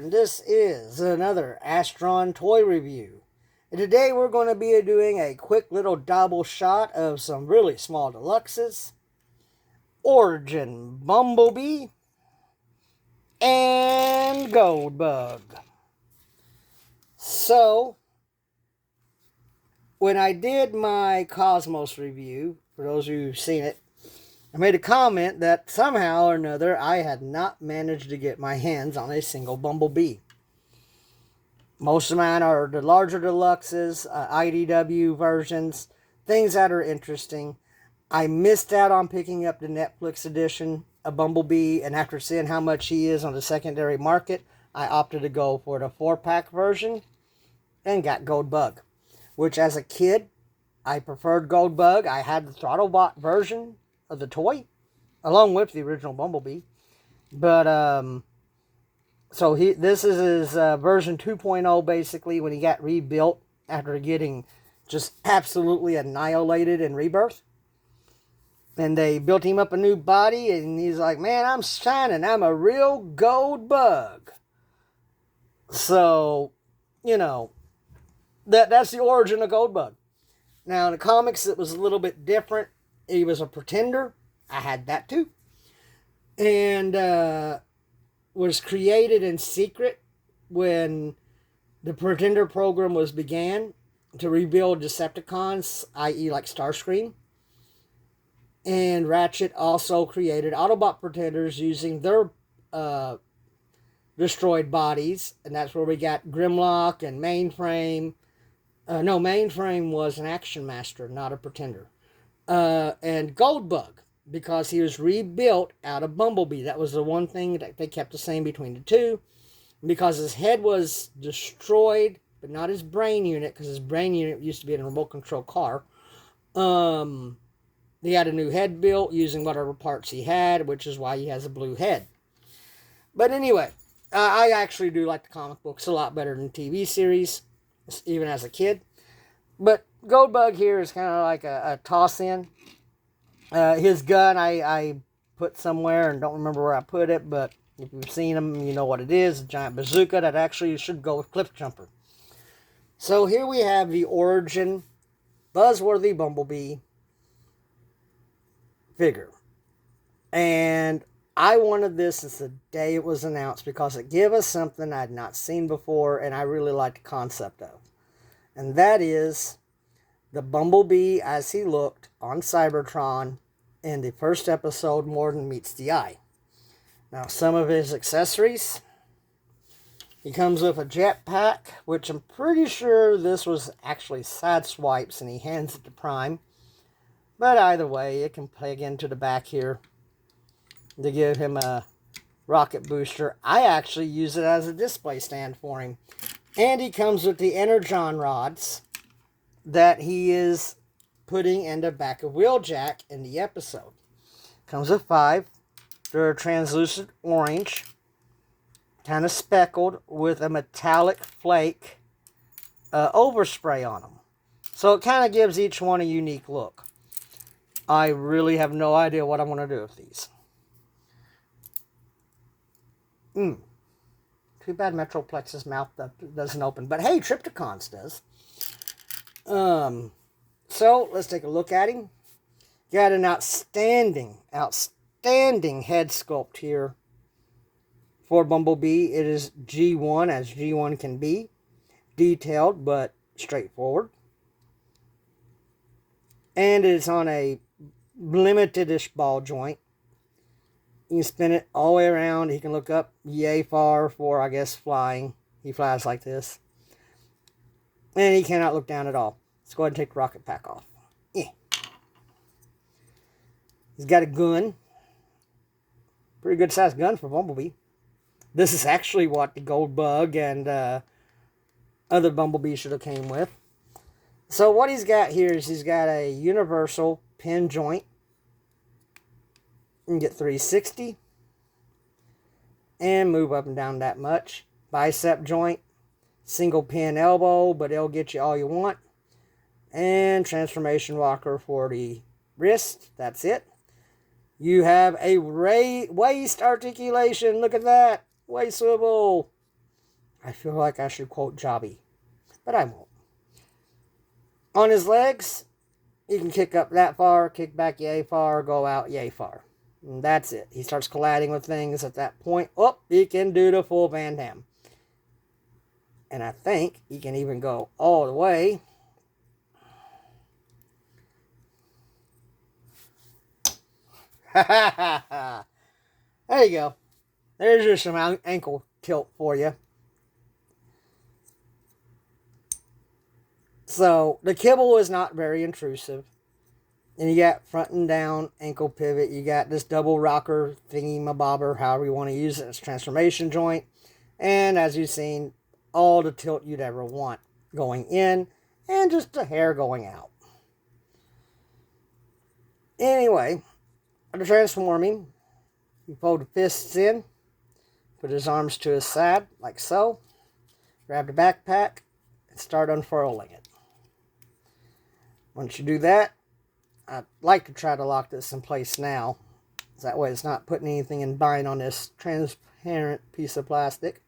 and this is another Astron toy review. And today we're going to be doing a quick little double shot of some really small deluxes, Origin Bumblebee, and Goldbug. So, when I did my Cosmos review, for those of you who've seen it, I made a comment that somehow or another I had not managed to get my hands on a single Bumblebee. Most of mine are the larger deluxes, IDW versions, things that are interesting. I missed out on picking up the Netflix edition of Bumblebee, and after seeing how much he is on the secondary market, I opted to go for the 4-pack version and got Goldbug, which as a kid, I preferred Goldbug. I had the Throttlebot version of the toy, along with the original Bumblebee. But, so this is his version 2.0, basically, when he got rebuilt after getting just absolutely annihilated in Rebirth. And they built him up a new body, and he's like, man, I'm shining. I'm a real Goldbug. So, you know, that's the origin of Goldbug. Now, in the comics, it was a little bit different. He was a pretender. I had that too. And was created in secret when the Pretender program was began to rebuild Decepticons, i.e. like Starscream. And Ratchet also created Autobot Pretenders using their destroyed bodies. And that's where we got Grimlock and Mainframe. Mainframe was an Action Master, not a Pretender. And Goldbug, because he was rebuilt out of Bumblebee. That was the one thing that they kept the same between the two. Because his head was destroyed, but not his brain unit, because his brain unit used to be in a remote control car. He had a new head built using whatever parts he had, which is why he has a blue head. But anyway, I actually do like the comic books a lot better than the TV series, even as a kid. But Goldbug here is kind of like a toss-in. His gun I put somewhere and don't remember where I put it, but if you've seen him, you know what it is. A giant bazooka that actually should go with Cliff Jumper. So here we have the Origin Buzzworthy Bumblebee figure. And I wanted this since the day it was announced because it gave us something I'd not seen before and I really liked the concept of. And that is the Bumblebee as he looked on Cybertron in the first episode, More Than Meets the Eye. Now, some of his accessories. He comes with a jetpack, which I'm pretty sure this was actually Sideswipe's, and he hands it to Prime. But either way, it can plug into the back here to give him a rocket booster. I actually use it as a display stand for him. And he comes with the Energon rods that he is putting in the back of Wheeljack in the episode. Comes with 5. They're translucent orange, kind of speckled with a metallic flake overspray on them. So it kind of gives each one a unique look. I really have no idea what I'm going to do with these. Too bad Metroplex's mouth doesn't open. But hey, Triptychon's does. So, let's take a look at him. Got an outstanding head sculpt here for Bumblebee. It is G1, as G1 can be. Detailed, but straightforward. And it's on a limited-ish ball joint. You can spin it all the way around. He can look up yay far for, I guess, flying. He flies like this. And he cannot look down at all. Let's go ahead and take the rocket pack off. Yeah. He's got a gun. Pretty good sized gun for Bumblebee. This is actually what the Goldbug and other Bumblebee should have came with. So what he's got here is he's got a universal pin joint. You can get 360. And move up and down that much. Bicep joint. Single pin elbow, but it'll get you all you want. And transformation rocker for the wrist. That's it. You have a waist articulation. Look at that. Waist swivel. I feel like I should quote Jobby, but I won't. On his legs, you can kick up that far, kick back yay far, go out yay far. And that's it. He starts colliding with things at that point. Oh, he can do the full Van Damme. And I think he can even go all the way. There you go. There's just some ankle tilt for you. So the kibble is not very intrusive. And you got front and down ankle pivot. You got this double rocker thingy mabobber, however you want to use it. It's transformation joint. And as you've seen, all the tilt you'd ever want going in and just a hair going out. Anyway, after transforming, you fold the fists in, put his arms to his side like so, grab the backpack, and start unfurling it. Once you do that, I'd like to try to lock this in place now. That way it's not putting anything in bind on this transparent piece of plastic.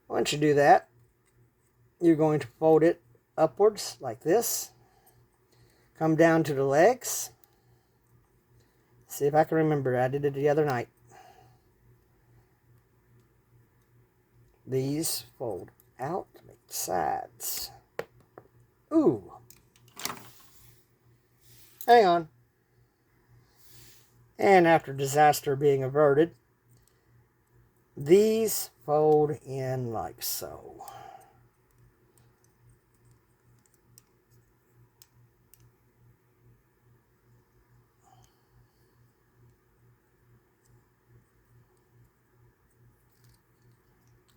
Once you do that, you're going to fold it upwards like this. Come down to the legs. See if I can remember. I did it the other night. These fold out to make sides. Ooh. Hang on. And after disaster being averted, these fold in like so.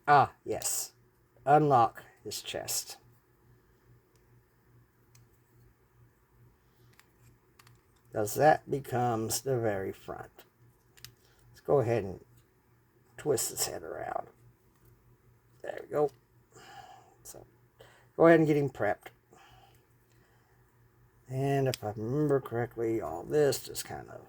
Ah, yes. Unlock his chest. Because that becomes the very front. Let's go ahead and twist his head around. There we go. So, go ahead and get him prepped. And if I remember correctly, all this just kind of...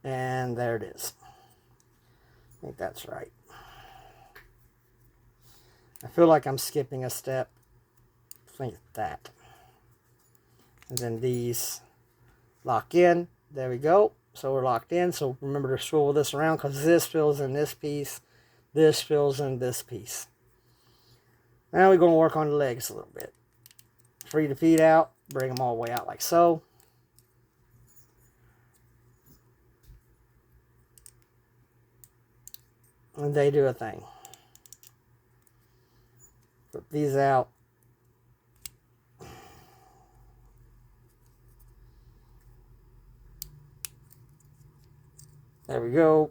And there it is. I think that's right. I feel like I'm skipping a step. Think that. And then these lock in. There we go. So we're locked in. So remember to swivel this around because this fills in this piece. This fills in this piece. Now we're going to work on the legs a little bit. Free the feet out. Bring them all the way out like so. And they do a thing. Put these out. There we go.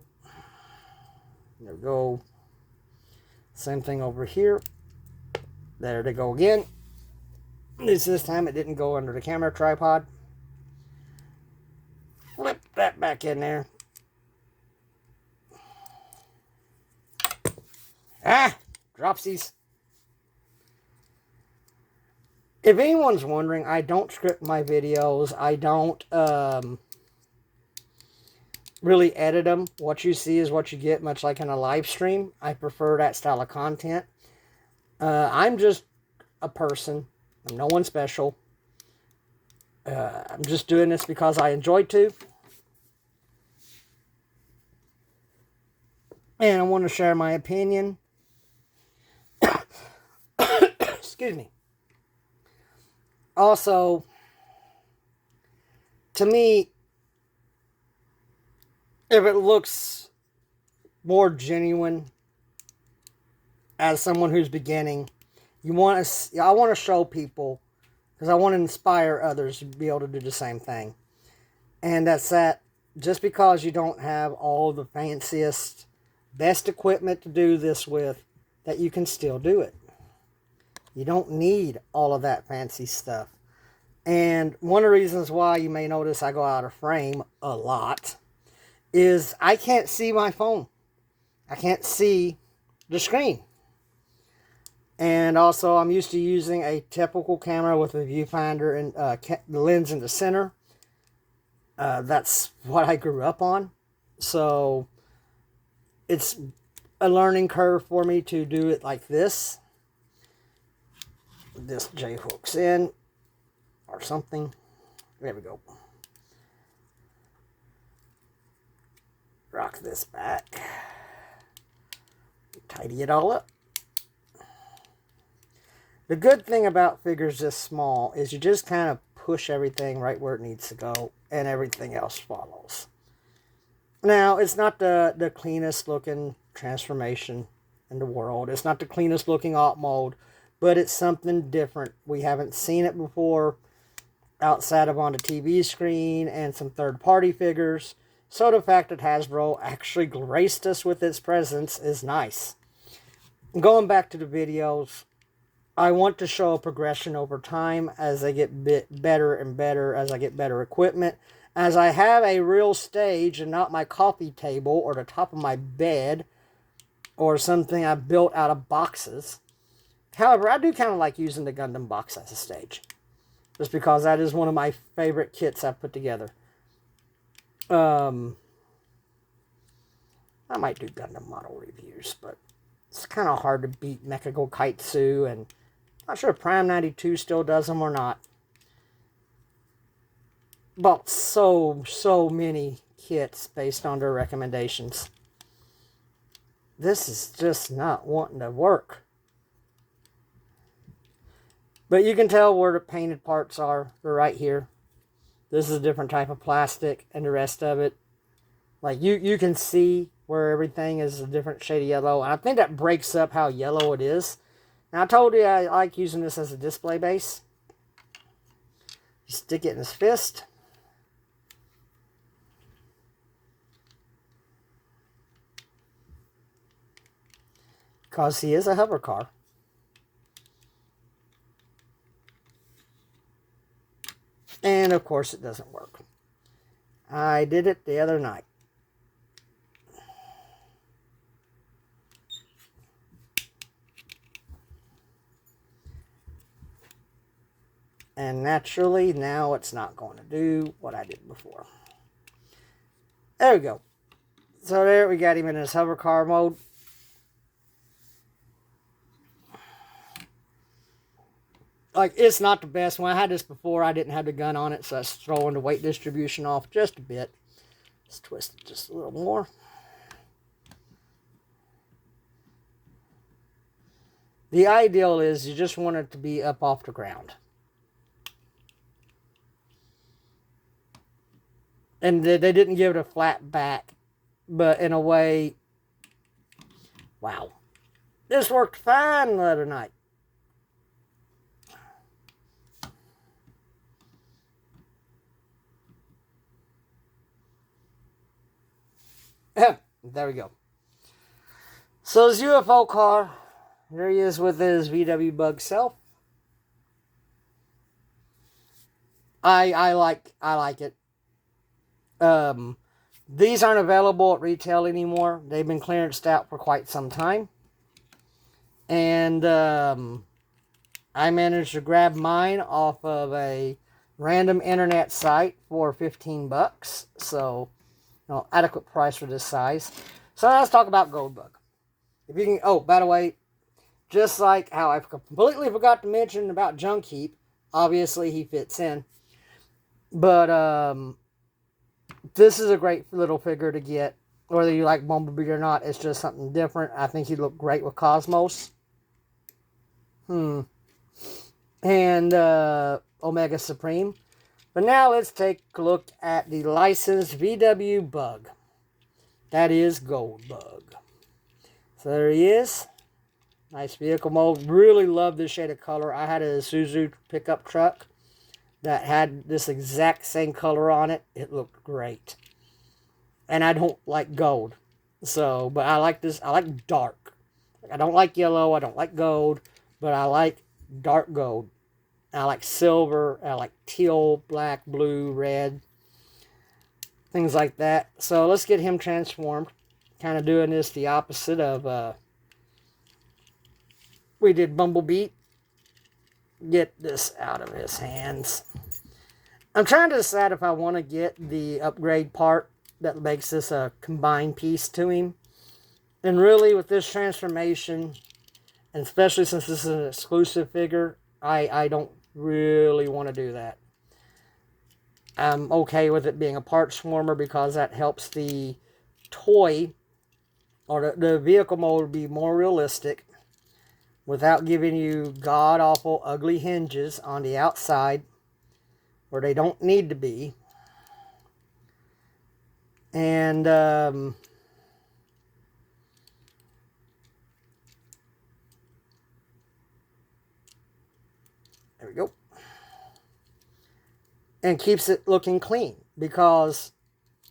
There we go. Same thing over here. There they go again. This time it didn't go under the camera tripod. Flip that back in there. Ah! Dropsies. If anyone's wondering, I don't script my videos. I don't really edit them. What you see is what you get, much like in a live stream. I prefer that style of content. I'm just a person. I'm no one special. I'm just doing this because I enjoy to. And I want to share my opinion. Excuse me. Also, to me, if it looks more genuine as someone who's beginning, I want to show people, because I want to inspire others to be able to do the same thing. And that's that just because you don't have all the fanciest, best equipment to do this with, that you can still do it. You don't need all of that fancy stuff. And one of the reasons why you may notice I go out of frame a lot is I can't see my phone. I can't see the screen. And also I'm used to using a typical camera with a viewfinder and the lens in the center. That's what I grew up on. So it's a learning curve for me to do it like this. This J hooks in or something. There we go. Rock this back. Tidy it all up. The good thing about figures this small is you just kind of push everything right where it needs to go and everything else follows. Now, it's not the cleanest looking transformation in the world. It's not the cleanest looking alt mode, but it's something different. We haven't seen it before outside of on the TV screen and some third-party figures. So the fact that Hasbro actually graced us with its presence is nice. Going back to the videos, I want to show a progression over time as I get better and better, as I get better equipment, as I have a real stage and not my coffee table or the top of my bed or something I built out of boxes. However, I do kind of like using the Gundam box as a stage, just because that is one of my favorite kits I've put together. I might do Gundam model reviews, but it's kind of hard to beat Mechago Kaitsu, and I'm not sure if Prime 92 still does them or not. Bought so many kits based on their recommendations. This is just not wanting to work. But you can tell where the painted parts are. They're right here. This is a different type of plastic, and the rest of it, like you can see where everything is a different shade of yellow. And I think that breaks up how yellow it is. Now, I told you I like using this as a display base. You stick it in his fist. Because he is a hover car. And of course it doesn't work. I did it the other night. And naturally, now it's not going to do what I did before. There we go. So there we got him in his hover car mode. Like, it's not the best. When I had this before, I didn't have the gun on it, so that's throwing the weight distribution off just a bit. Let's twist it just a little more. The ideal is you just want it to be up off the ground. And they didn't give it a flat back, but in a way, wow. This worked fine the other night. There we go. So his UFO car, there he is with his VW Bug self. I like it. These aren't available at retail anymore. They've been clearanced out for quite some time. And I managed to grab mine off of a random internet site for $15. So, you know, adequate price for this size. So let's talk about Goldbug. If you can, oh, by the way, just like how I completely forgot to mention about Junk Heap, obviously he fits in. But this is a great little figure to get. Whether you like Bumblebee or not, it's just something different. I think he'd look great with Cosmos. And Omega Supreme. But now let's take a look at the licensed VW Bug. That is Goldbug. So there he is. Nice vehicle mode. Really love this shade of color. I had a Isuzu pickup truck that had this exact same color on it. It looked great. And I don't like gold. So, but I like this. I like dark. I don't like yellow. I don't like gold. But I like dark gold. I like silver. I like teal, black, blue, red. Things like that. So let's get him transformed. Kind of doing this the opposite of we did Bumblebee. Get this out of his hands. I'm trying to decide if I want to get the upgrade part that makes this a combined piece to him. And really, with this transformation, and especially since this is an exclusive figure, I don't really want to do that. I'm okay with it being a parts warmer because that helps the toy or the vehicle mode be more realistic without giving you god-awful ugly hinges on the outside where they don't need to be. And there we go. And keeps it looking clean because,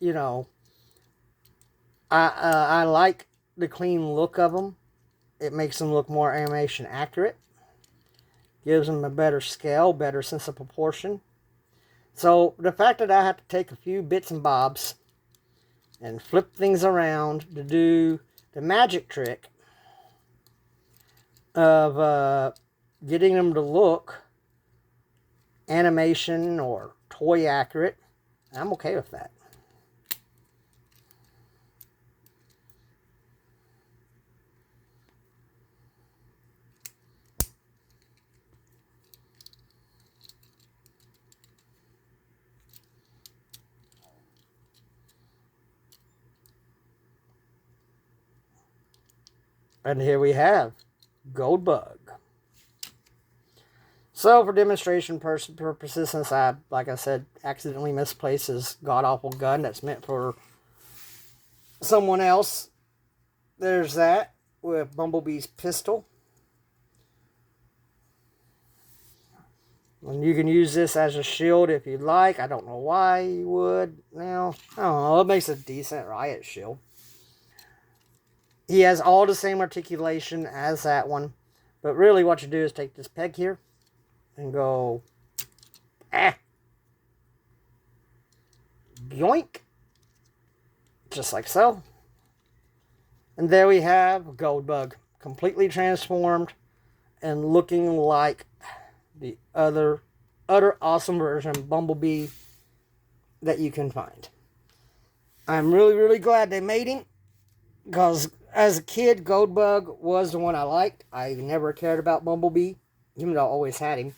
you know, I like the clean look of them. It makes them look more animation accurate. Gives them a better scale, better sense of proportion. So the fact that I have to take a few bits and bobs and flip things around to do the magic trick of getting them to look animation or toy accurate, I'm okay with that. And here we have Goldbug. So for demonstration purposes, since I, like I said, accidentally misplaced his god-awful gun that's meant for someone else, there's that with Bumblebee's pistol. And you can use this as a shield if you'd like. I don't know why you would. Now, I don't know. It makes a decent riot shield. He has all the same articulation as that one. But really what you do is take this peg here and go, yoink. Just like so. And there we have Goldbug, completely transformed and looking like the utter awesome version of Bumblebee that you can find. I'm really, really glad they made him, because as a kid, Goldbug was the one I liked. I never cared about Bumblebee, even though I always had him.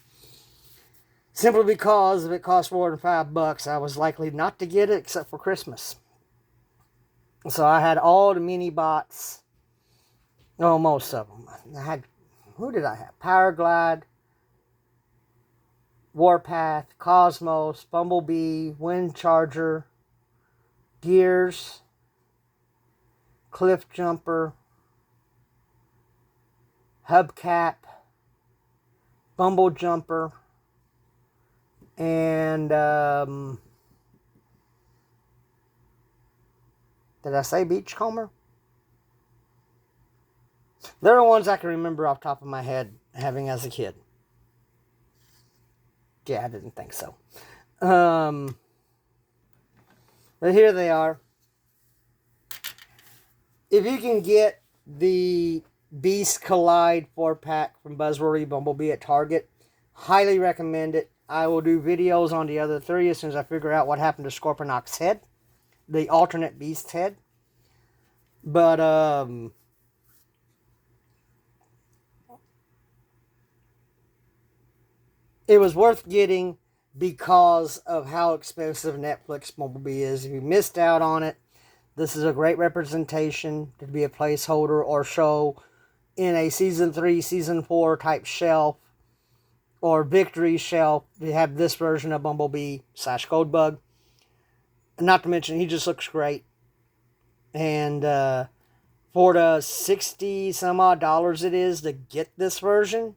Simply because if it cost more than $5, I was likely not to get it except for Christmas. So I had all the mini bots. Oh, most of them. I had, who did I have? Powerglide, Warpath, Cosmos, Bumblebee, Windcharger, Gears, Cliff Jumper, Hubcap, Bumble Jumper, and did I say Beachcomber? They're the ones I can remember off the top of my head having as a kid. Yeah, I didn't think so. But here they are. If you can get the Beast Collide 4-pack from Buzzworthy Bumblebee at Target, highly recommend it. I will do videos on the other three as soon as I figure out what happened to Scorponok's head. The alternate Beast head. But, it was worth getting because of how expensive Netflix Bumblebee is. If you missed out on it, this is a great representation to be a placeholder or show in a Season 3, Season 4 type shelf or Victory shelf. You have this version of Bumblebee / Goldbug. Not to mention, he just looks great. And for the $60 some odd it is to get this version,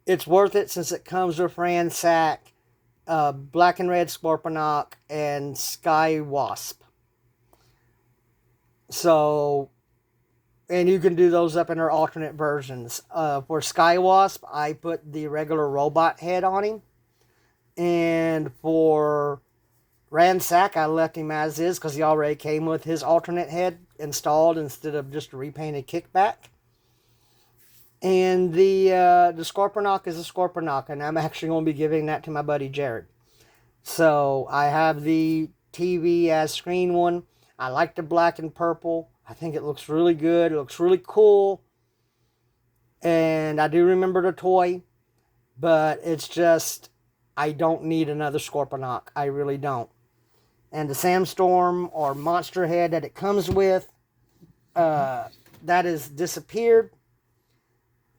it's worth it since it comes with Ransack, Black and Red Scorponok, and Sky Wasp. So, and you can do those up in their alternate versions. For Sky Wasp, I put the regular robot head on him. And for Ransack, I left him as is because he already came with his alternate head installed instead of just a repainted kickback. And the Scorponok is a Scorponok, and I'm actually going to be giving that to my buddy Jared. So I have the TV as screen one. I like the black and purple. I think it looks really good. It looks really cool. And I do remember the toy, but it's just, I don't need another Scorponok. I really don't. And the Sandstorm or Monster Head that it comes with, that has disappeared.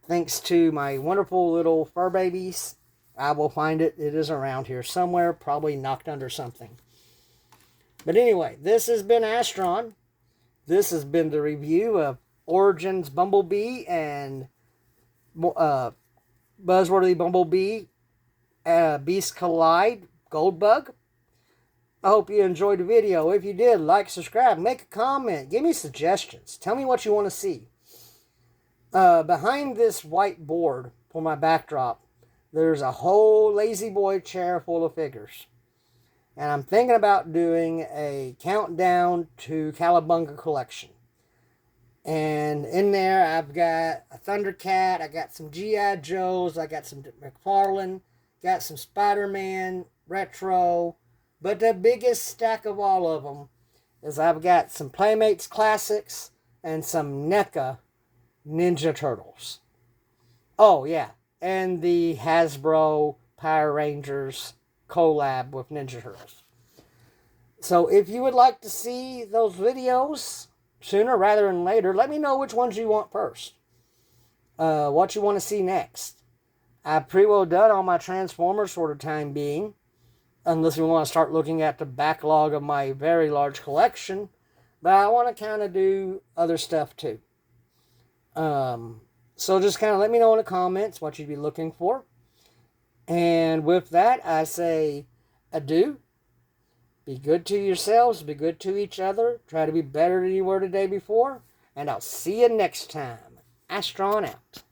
Thanks to my wonderful little fur babies. I will find it. It is around here somewhere, probably knocked under something. But anyway, this has been Astron. This has been the review of Origins Bumblebee and Buzzworthy Bumblebee, Beast Collide, Goldbug. I hope you enjoyed the video. If you did, like, subscribe, make a comment, give me suggestions. Tell me what you want to see. Behind this white board for my backdrop, there's a whole lazy boy chair full of figures. And I'm thinking about doing a countdown to Cowabunga collection. And in there, I've got a Thundercat, I got some G.I. Joes, I got some McFarlane, got some Spider-Man, Retro. But the biggest stack of all of them is I've got some Playmates Classics and some NECA Ninja Turtles. Oh, yeah. And the Hasbro Power Rangers collab with Ninja Turtles. So if you would like to see those videos sooner rather than later, let me know which ones you want first. What you want to see next. I've pretty well done all my Transformers for the time being. Unless we want to start looking at the backlog of my very large collection. But I want to kind of do other stuff too. So just kind of let me know in the comments what you'd be looking for. And with that, I say adieu. Be good to yourselves. Be good to each other. Try to be better than you were the day before. And I'll see you next time. Astron out.